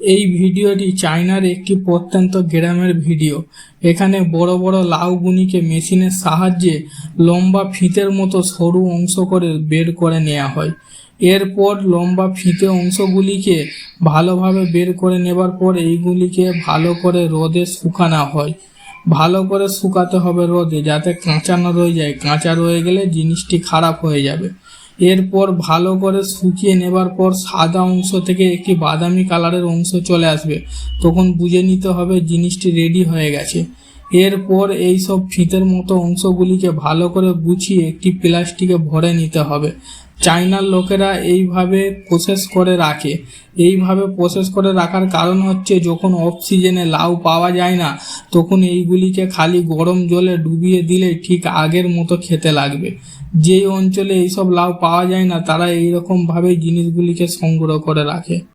এই ভিডিওটি চায়নার একটি প্রত্যন্ত গ্রামের ভিডিও। এখানে বড় বড় লাউগুনিকে মেশিনের সাহায্যে লম্বা ফিতের মতো সরু অংশ করে বের করে নেওয়া হয়। এরপর লম্বা ফিতে অংশগুলিকে ভালোভাবে বের করে নেবার পর এইগুলিকে ভালো করে রোদে শুকানো হয়। ভালো করে শুকাতে হবে রোদে, যাতে কাঁচা না রয়ে যায়। কাঁচা রয়ে গেলে জিনিসটি খারাপ হয়ে যাবে। এরপর ভালো করে শুকিয়ে নেবার পর সাদা অংশ থেকে একটি বাদামি কালারের অংশ চলে আসবে, তখন বুঝে নিতে হবে জিনিসটি রেডি হয়ে গেছে। এরপর এই সব ফিতের মতো অংশগুলিকে ভালো করে গুছিয়ে একটি প্লাস্টিকে ভরে নিতে হবে। চায়নার লোকেরা এইভাবে প্রসেস করে রাখে। এইভাবে প্রসেস করে রাখার কারণ হচ্ছে, যখন অফ সিজনে লাউ পাওয়া যায় না, তখন এইগুলিকে খালি গরম জলে ডুবিয়ে দিলে ঠিক আগের মতো খেতে লাগবে। যেই অঞ্চলে এইসব লাউ পাওয়া যায় না, তারা এইরকমভাবেই জিনিসগুলিকে সংগ্রহ করে রাখে।